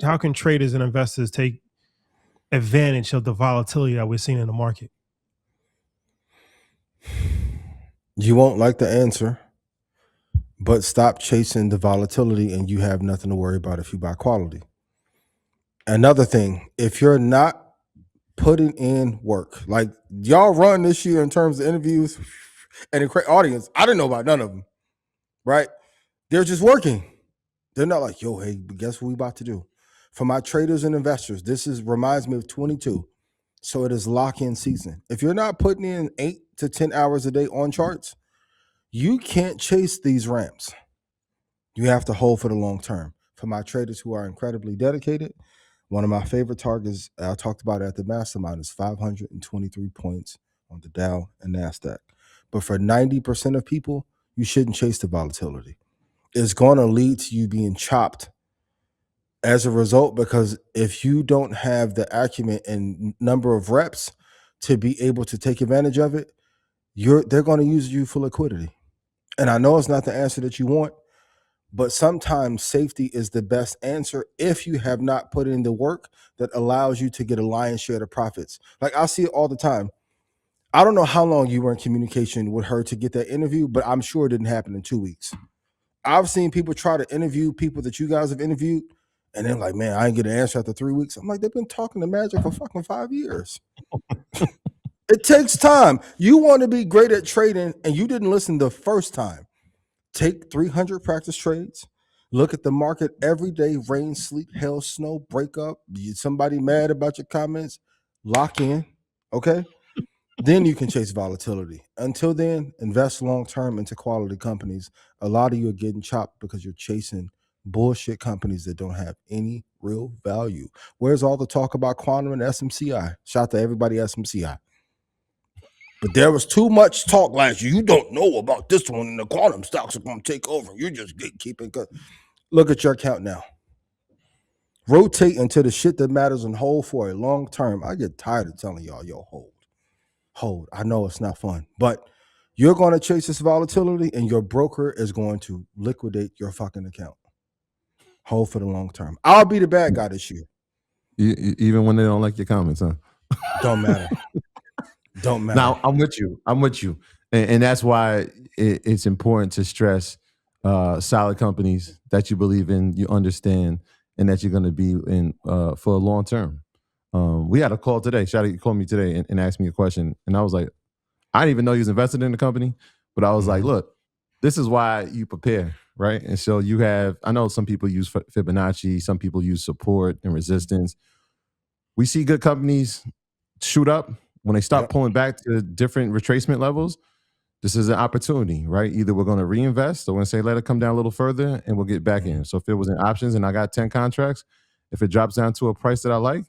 How can traders and investors take advantage of the volatility that we're seeing in the market? You won't like the answer, but stop chasing the volatility and you have nothing to worry about if you buy quality. Another thing, if you're not putting in work, like y'all run this year in terms of interviews and the audience, I didn't know about none of them, right? They're just working. They're not like, yo, hey, guess what we about to do? For my traders and investors, reminds me of 22. So it is lock-in season. If you're not putting in 8 to 10 hours a day on charts, you can't chase these ramps. You have to hold for the long term. For my traders who are incredibly dedicated, one of my favorite targets, I talked about it at the mastermind, is 523 points on the Dow and NASDAQ. But for 90% of people, you shouldn't chase the volatility. It's going to lead to you being chopped as a result, because if you don't have the acumen and number of reps to be able to take advantage of it, they're going to use you for liquidity. And I know it's not the answer that you want, but sometimes safety is the best answer if you have not put in the work that allows you to get a lion's share of profits. Like I see it all the time. I don't know how long you were in communication with her to get that interview, but I'm sure it didn't happen in 2 weeks. I've seen people try to interview people that you guys have interviewed, and they're like, man, I didn't get an answer after 3 weeks. I'm like, they've been talking to Magic for fucking 5 years. It takes time. You want to be great at trading, and you didn't listen the first time. Take 300 practice trades. Look at the market every day, rain, sleet, hail, snow, break up. Somebody mad about your comments, lock in, okay? Then you can chase volatility. Until then, invest long-term into quality companies. A lot of you are getting chopped because you're chasing bullshit companies that don't have any real value. Where's all the talk about quantum and SMCI? Shout out to everybody SMCI. But there was too much talk last year. You don't know about this one, and the quantum stocks are going to take over. You're just gatekeeping. Look at your account now. Rotate into the shit that matters and hold for a long term. I get tired of telling y'all, yo, hold. I know it's not fun, but you're going to chase this volatility, and your broker is going to liquidate your fucking account. Hold for the long term. I'll be the bad guy this year. Even when they don't like your comments, huh? Don't matter. Don't matter. Now, I'm with you. And that's why it's important to stress solid companies that you believe in, you understand, and that you're going to be in for a long term. We had a call today. Shadi called me today and asked me a question. And I was like, I didn't even know he was invested in the company. But I was like, look, this is why you prepare, right? And so you have, I know some people use Fibonacci, some people use support and resistance. We see good companies shoot up. When they start pulling back to different retracement levels, this is an opportunity, right? Either we're going to reinvest or we're going to say, let it come down a little further and we'll get back in. So if it was in options and I got 10 contracts, if it drops down to a price that I like,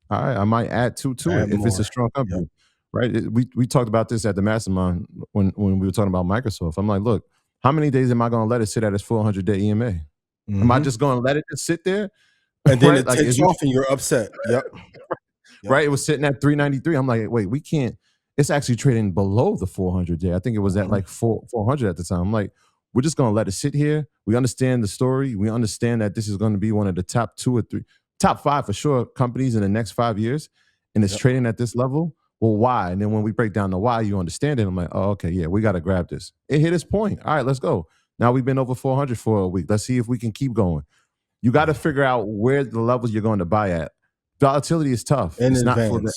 all right, I might add two to it if it's a strong company, right? We talked about this at the mastermind when we were talking about Microsoft. I'm like, look, how many days am I going to let it sit at its 400-day EMA? Am I just going to let it just sit there? And then it takes off and you're upset. Yep. Right? It was sitting at 393. I'm like, wait, we can't. It's actually trading below the 400-day. I think it was at like 400 at the time. I'm like, we're just going to let it sit here. We understand the story. We understand that this is going to be one of the top 2 or 3, top 5 for sure companies in the next 5 years. And it's trading at this level. Well, why? And then when we break down the why, you understand it. I'm like, oh, okay, yeah, we got to grab this. It hit its point. All right, let's go. Now we've been over 400 for a week. Let's see if we can keep going. You got to figure out where the levels you're going to buy at. Volatility is tough. It's not for the,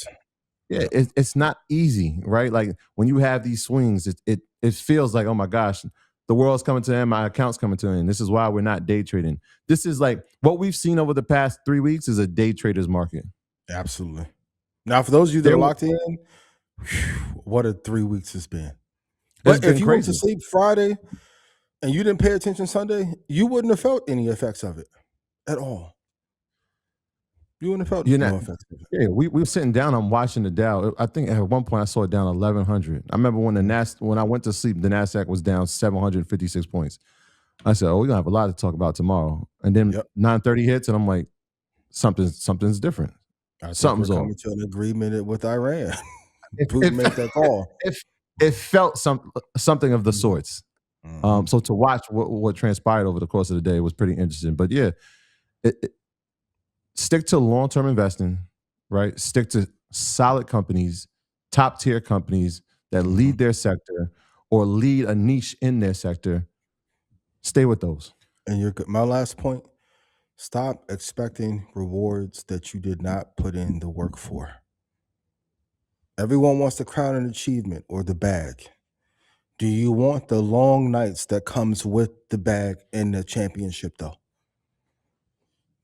it's not easy, right? Like when you have these swings, it feels like, oh my gosh, the world's coming to an end, my account's coming to an end. This is why we're not day trading. This is like what we've seen over the past 3 weeks is a day trader's market. Absolutely. Now, for those of you that are locked in, what a 3 weeks it's been. But if you went to sleep Friday and you didn't pay attention Sunday, you wouldn't have felt any effects of it at all. You wouldn't have felt no effects of it. Yeah, we were sitting down. I'm watching the Dow. I think at one point I saw it down 1,100. I remember when when I went to sleep, the NASDAQ was down 756 points. I said, "Oh, we're gonna have a lot to talk about tomorrow." And then 9:30 hits, and I'm like, "Something's different. Something's off." Coming to an agreement with Iran. Putin made that call. It felt something of the sorts. So to watch what transpired over the course of the day was pretty interesting. But yeah, stick to long-term investing, right? Stick to solid companies, top-tier companies that lead their sector or lead a niche in their sector. Stay with those. And you're good. My last point, stop expecting rewards that you did not put in the work for. Everyone wants the crown and achievement or the bag. Do you want the long nights that comes with the bag and the championship though?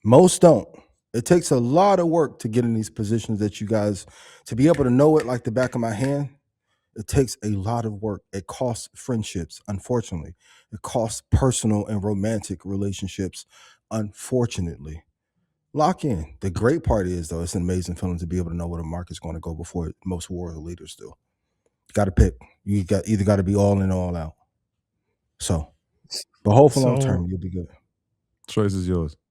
Most don't. It takes a lot of work to get in these positions that you guys, to be able to know it like the back of my hand. It takes a lot of work. It costs friendships, unfortunately. It costs personal and romantic relationships, unfortunately. Lock in. The great part is, though, it's an amazing feeling to be able to know where the market's going to go before most world leaders do. You got to pick. You got either got to be all in or all out. So, but hopefully long term, you'll be good. Choice is yours.